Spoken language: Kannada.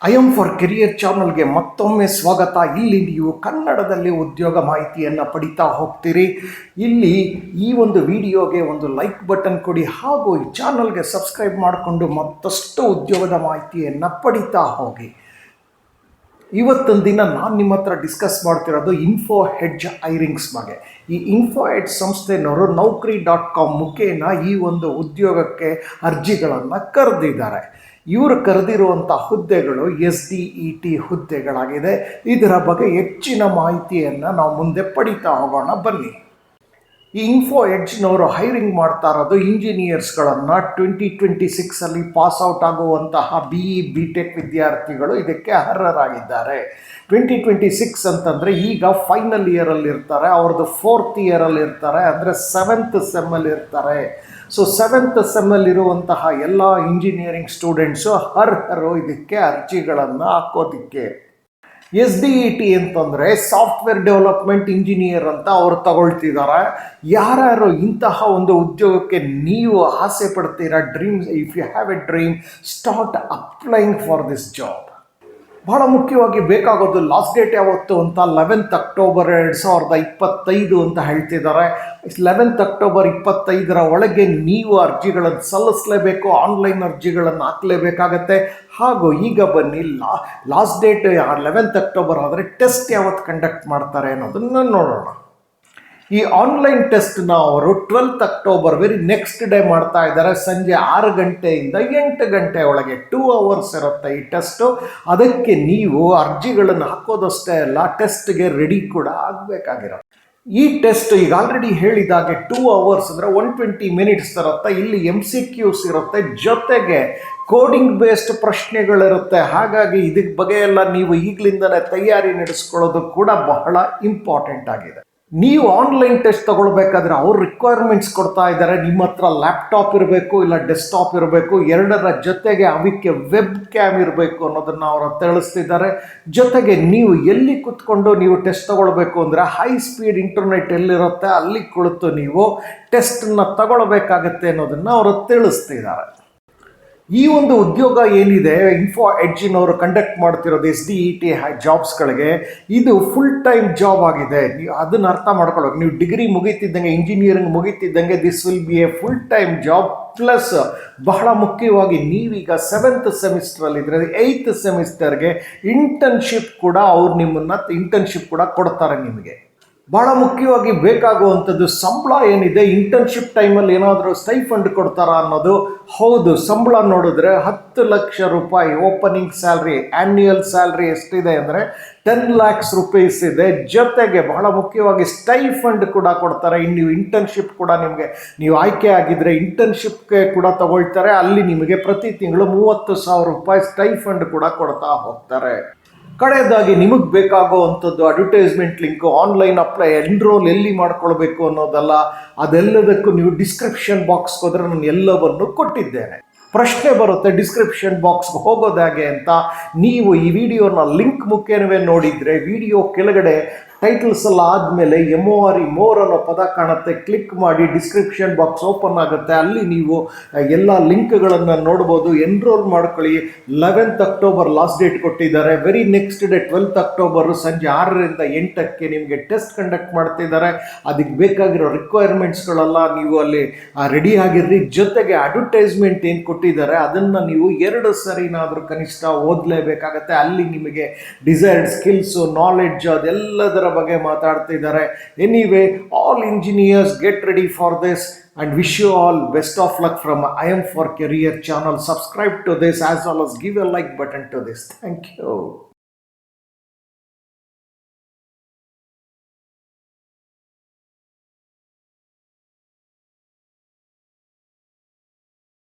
ಐ ಎಮ್ ಫಾರ್ ಕೆರಿಯರ್ ಚಾನಲ್ಗೆ ಮತ್ತೊಮ್ಮೆ ಸ್ವಾಗತ. ಇಲ್ಲಿ ನೀವು ಕನ್ನಡದಲ್ಲಿ ಉದ್ಯೋಗ ಮಾಹಿತಿಯನ್ನು ಪಡಿತಾ ಹೋಗ್ತೀರಿ. ಇಲ್ಲಿ ಈ ಒಂದು ವಿಡಿಯೋಗೆ ಒಂದು ಲೈಕ್ ಬಟನ್ ಕೊಡಿ ಹಾಗೂ ಈ ಚಾನಲ್ಗೆ ಸಬ್ಸ್ಕ್ರೈಬ್ ಮಾಡಿಕೊಂಡು ಮತ್ತಷ್ಟು ಉದ್ಯೋಗದ ಮಾಹಿತಿಯನ್ನು ಪಡಿತಾ ಹೋಗಿ. ಇವತ್ತೊಂದು ದಿನ ನಾನು ನಿಮ್ಮ ಹತ್ರ ಡಿಸ್ಕಸ್ ಮಾಡ್ತಿರೋದು ಇನ್ಫೋ ಹೆಡ್ಜ್ ಹೈರಿಂಗ್ಸ್ ಬಗ್ಗೆ. ಈ ಇನ್ಫೋ ಹೆಡ್ಜ್ ಸಂಸ್ಥೆನವರು Naukri.com ಮುಖೇನ ಈ ಒಂದು ಉದ್ಯೋಗಕ್ಕೆ ಅರ್ಜಿಗಳನ್ನು ಕರೆದಿದ್ದಾರೆ. ಇವರು ಕರೆದಿರುವಂಥ ಹುದ್ದೆಗಳು SDET ಹುದ್ದೆಗಳಾಗಿದೆ. ಇದರ ಬಗ್ಗೆ ಹೆಚ್ಚಿನ ಮಾಹಿತಿಯನ್ನು ನಾವು ಮುಂದೆ ಪಡಿತಾ ಹೋಗೋಣ ಬನ್ನಿ. ಈ ಇನ್ಫೋ ಹೆಡ್ಜ್ನವರು ಹೈರಿಂಗ್ ಮಾಡ್ತಾ ಇರೋದು ಇಂಜಿನಿಯರ್ಸ್ಗಳನ್ನು 2026 ಪಾಸ್ಔಟ್ ಆಗುವಂತಹ BE BTech ವಿದ್ಯಾರ್ಥಿಗಳು ಇದಕ್ಕೆ ಅರ್ಹರಾಗಿದ್ದಾರೆ. 2026 ಅಂತಂದರೆ ಈಗ ಫೈನಲ್ ಇಯರಲ್ಲಿ ಇರ್ತಾರೆ, ಅವ್ರದ್ದು 4th ಇಯರಲ್ಲಿ ಇರ್ತಾರೆ, ಅಂದರೆ 7th ಸೆಮ್ಮಲ್ಲಿ ಇರ್ತಾರೆ. ಸೊ 7th ಸೆಮ್ಮಲ್ಲಿರುವಂತಹ ಎಲ್ಲ ಇಂಜಿನಿಯರಿಂಗ್ ಸ್ಟೂಡೆಂಟ್ಸು ಅರ್ಹರು ಇದಕ್ಕೆ ಅರ್ಜಿಗಳನ್ನು ಹಾಕೋದಿಕ್ಕೆ. SDET ಅಂತಂದರೆ ಸಾಫ್ಟ್ವೇರ್ ಡೆವಲಪ್ಮೆಂಟ್ ಇಂಜಿನಿಯರ್ ಅಂತ ಅವರು ತಗೊಳ್ತಿದ್ದಾರೆ. ಯಾರ್ಯಾರು ಇಂತಹ ಒಂದು ಉದ್ಯೋಗಕ್ಕೆ ನೀವು ಆಸೆ ಪಡ್ತೀರಾ, if you have a dream, start applying for this job. ಬಹಳ ಮುಖ್ಯವಾಗಿ ಬೇಕಾಗೋದು ಲಾಸ್ಟ್ ಡೇಟ್ ಯಾವತ್ತು ಅಂತ 11th ಅಕ್ಟೋಬರ್ 2025 ಅಂತ ಹೇಳ್ತಿದ್ದಾರೆ. 11th ಅಕ್ಟೋಬರ್ 25 ಒಳಗೆ ನೀವು ಅರ್ಜಿಗಳನ್ನು ಸಲ್ಲಿಸಲೇಬೇಕು, ಆನ್ಲೈನ್ ಅರ್ಜಿಗಳನ್ನು ಹಾಕಲೇಬೇಕಾಗತ್ತೆ. ಹಾಗೂ ಈಗ ಬನ್ನಿ, ಲಾಸ್ಟ್ ಡೇಟ್ 11th ಅಕ್ಟೋಬರ್ ಆದರೆ ಟೆಸ್ಟ್ ಯಾವತ್ತು ಕಂಡಕ್ಟ್ ಮಾಡ್ತಾರೆ ಅನ್ನೋದನ್ನು ನೋಡೋಣ. ಈ ಆನ್ಲೈನ್ ಟೆಸ್ಟ್ನ ಅವರು 12th October very next day ಮಾಡ್ತಾ ಇದ್ದಾರೆ. ಸಂಜೆ 6 ಗಂಟೆಯಿಂದ 8 ಗಂಟೆ ಒಳಗೆ 2 hours ಇರುತ್ತೆ ಈ ಟೆಸ್ಟು. ಅದಕ್ಕೆ ನೀವು ಅರ್ಜಿಗಳನ್ನು ಹಾಕೋದಷ್ಟೇ ಅಲ್ಲ, ಟೆಸ್ಟ್ಗೆ ರೆಡಿ ಕೂಡ ಆಗಬೇಕಾಗಿರುತ್ತೆ. ಈ ಟೆಸ್ಟ್ ಈಗ ಆಲ್ರೆಡಿ ಹೇಳಿದಾಗೆ 2 hours ಅಂದರೆ 120 minutes ಇರುತ್ತೆ. ಇಲ್ಲಿ MCQs ಇರುತ್ತೆ, ಜೊತೆಗೆ ಕೋಡಿಂಗ್ ಬೇಸ್ಡ್ ಪ್ರಶ್ನೆಗಳಿರುತ್ತೆ. ಹಾಗಾಗಿ ಇದಕ್ಕೆ ಬಗ್ಗೆ ಎಲ್ಲ ನೀವು ಈಗಲಿಂದಲೇ ತಯಾರಿ ನಡೆಸ್ಕೊಳ್ಳೋದು ಕೂಡ ಬಹಳ ಇಂಪಾರ್ಟೆಂಟ್ ಆಗಿದೆ. ನೀವು ಆನ್ಲೈನ್ ಟೆಸ್ಟ್ ತಗೊಳ್ಬೇಕಾದ್ರೆ ಅವ್ರು ರಿಕ್ವೈರ್ಮೆಂಟ್ಸ್ ಕೊಡ್ತಾ ಇದ್ದಾರೆ. ನಿಮ್ಮ ಹತ್ರ ಲ್ಯಾಪ್ಟಾಪ್ ಇರಬೇಕು, ಇಲ್ಲ ಡೆಸ್ಕ್ಟಾಪ್ ಇರಬೇಕು, ಎರಡರ ಜೊತೆಗೆ ಅದಕ್ಕೆ ವೆಬ್ ಕ್ಯಾಮ್ ಇರಬೇಕು ಅನ್ನೋದನ್ನು ಅವರು ತಿಳಿಸ್ತಿದ್ದಾರೆ. ಜೊತೆಗೆ ನೀವು ಎಲ್ಲಿ ಕುತ್ಕೊಂಡು ನೀವು ಟೆಸ್ಟ್ ತಗೊಳ್ಬೇಕು ಅಂದರೆ ಹೈ ಸ್ಪೀಡ್ ಇಂಟರ್ನೆಟ್ ಎಲ್ಲಿರುತ್ತೆ ಅಲ್ಲಿ ಕುಳಿತು ನೀವು ಟೆಸ್ಟನ್ನು ತಗೊಳ್ಬೇಕಾಗತ್ತೆ ಅನ್ನೋದನ್ನು ಅವರು ತಿಳಿಸ್ತಿದ್ದಾರೆ. ಈ ಒಂದು ಉದ್ಯೋಗ ಏನಿದೆ ಇನ್ಫೋ ಹೆಡ್ಜ್ನವರು ಕಂಡಕ್ಟ್ ಮಾಡ್ತಿರೋದು SDET ಜಾಬ್ಸ್ಗಳಿಗೆ, ಇದು ಫುಲ್ ಟೈಮ್ ಜಾಬ್ ಆಗಿದೆ. ನೀವು ಅದನ್ನು ಅರ್ಥ ಮಾಡ್ಕೊಳ್ಳೋಕೆ, ನೀವು ಡಿಗ್ರಿ ಮುಗಿತಿದ್ದಂಗೆ, ಇಂಜಿನಿಯರಿಂಗ್ ಮುಗಿತಿದ್ದಂಗೆ this will be a full time job. Plus ಬಹಳ ಮುಖ್ಯವಾಗಿ ನೀವೀಗ 7th ಸೆಮಿಸ್ಟ್ರಲ್ಲಿದ್ದರೆ 8th ಸೆಮಿಸ್ಟರ್ಗೆ ಇಂಟರ್ನ್ಶಿಪ್ ಕೂಡ ಅವ್ರು ನಿಮ್ಮನ್ನು ಇಂಟರ್ನ್ಶಿಪ್ ಕೂಡ ಕೊಡ್ತಾರೆ ನಿಮಗೆ. ಭಾಳ ಮುಖ್ಯವಾಗಿ ಬೇಕಾಗುವಂಥದ್ದು ಸಂಬಳ ಏನಿದೆ. ಇಂಟರ್ನ್ಶಿಪ್ ಟೈಮಲ್ಲಿ ಏನಾದರೂ ಸ್ಟೈಫಂಡ್ ಕೊಡ್ತಾರಾ ಅನ್ನೋದು. ಹೌದು, ಸಂಬಳ ನೋಡಿದ್ರೆ 10 ಲಕ್ಷ ರೂಪಾಯಿ ಓಪನಿಂಗ್ ಸ್ಯಾಲ್ರಿ. ಆ್ಯನ್ಯುಯಲ್ ಸ್ಯಾಲ್ರಿ ಎಷ್ಟಿದೆ ಅಂದರೆ 10 lakhs rupees ಇದೆ. ಜೊತೆಗೆ ಬಹಳ ಮುಖ್ಯವಾಗಿ ಸ್ಟೈಫಂಡ್ ಕೂಡ ಕೊಡ್ತಾರೆ. ಇನ್ನು ನೀವು ಇಂಟರ್ನ್ಶಿಪ್ ಕೂಡ ನಿಮಗೆ, ನೀವು ಆಯ್ಕೆ ಆಗಿದ್ದರೆ ಇಂಟರ್ನ್ಶಿಪ್ಗೆ ಕೂಡ ತಗೊಳ್ತಾರೆ. ಅಲ್ಲಿ ನಿಮಗೆ ಪ್ರತಿ ತಿಂಗಳು 30,000 ರೂಪಾಯಿ ಸ್ಟೈಫಂಡ್ ಕೂಡ ಕೊಡ್ತಾ ಹೋಗ್ತಾರೆ. ಕಡೆಯದಾಗಿ ನಿಮಗೆ ಬೇಕಾಗುವಂಥದ್ದು advertisement link, online apply, enroll ಎಲ್ಲಿ ಮಾಡ್ಕೊಳ್ಬೇಕು ಅನ್ನೋದಲ್ಲ, ಅದೆಲ್ಲದಕ್ಕೂ ನೀವು ಡಿಸ್ಕ್ರಿಪ್ಷನ್ ಬಾಕ್ಸ್ಗೆ ಹೋದರೆ ನಾನು ಎಲ್ಲವನ್ನು ಕೊಟ್ಟಿದ್ದೇನೆ. ಪ್ರಶ್ನೆ ಬರುತ್ತೆ ಡಿಸ್ಕ್ರಿಪ್ಷನ್ ಬಾಕ್ಸ್ಗೆ ಹೋಗೋದಾಗೆ ಅಂತ. ನೀವು ಈ ವಿಡಿಯೋನ ಲಿಂಕ್ ಮುಖೇನವೇ ನೋಡಿದರೆ ವಿಡಿಯೋ ಕೆಳಗಡೆ ಟೈಟಲ್ಸ್ ಎಲ್ಲ ಆದಮೇಲೆ MORE ಮೋರ್ ಅನ್ನೋ ಪದ ಕಾಣುತ್ತೆ. ಕ್ಲಿಕ್ ಮಾಡಿ ಡಿಸ್ಕ್ರಿಪ್ಷನ್ ಬಾಕ್ಸ್ ಓಪನ್ ಆಗುತ್ತೆ. ಅಲ್ಲಿ ನೀವು ಎಲ್ಲ ಲಿಂಕ್ಗಳನ್ನು ನೋಡ್ಬೋದು. ಎನ್ರೋಲ್ ಮಾಡ್ಕೊಳ್ಳಿ. 11th ಅಕ್ಟೋಬರ್ ಲಾಸ್ಟ್ ಡೇಟ್ ಕೊಟ್ಟಿದ್ದಾರೆ. Very next day 12th October ಸಂಜೆ 6ರಿಂದ 8ಕ್ಕೆ ನಿಮಗೆ ಟೆಸ್ಟ್ ಕಂಡಕ್ಟ್ ಮಾಡ್ತಿದ್ದಾರೆ. ಅದಕ್ಕೆ ಬೇಕಾಗಿರೋ ರಿಕ್ವೈರ್ಮೆಂಟ್ಸ್ಗಳೆಲ್ಲ ನೀವು ಅಲ್ಲಿ ರೆಡಿ ಆಗಿರ್ರಿ. ಜೊತೆಗೆ ಅಡ್ವರ್ಟೈಸ್ಮೆಂಟ್ ಏನು ಕೊಟ್ಟಿದ್ದಾರೆ ಅದನ್ನು ನೀವು 2 ಸರಿನಾದರೂ ಕನಿಷ್ಠ ಓದಲೇಬೇಕಾಗತ್ತೆ. ಅಲ್ಲಿ ನಿಮಗೆ ಡಿಸೈರ್ಡ್ ಸ್ಕಿಲ್ಸು, ನಾಲೆಡ್ಜ್ ಅದೆಲ್ಲದರ ಬಗ್ಗೆ ಮಾತಾಡ್ತಿದ್ದಾರೆ. Anyway, all engineers get ready for this and wish you all best of luck from I am for Career channel. Subscribe to this as well as give a like button to this. Thank you.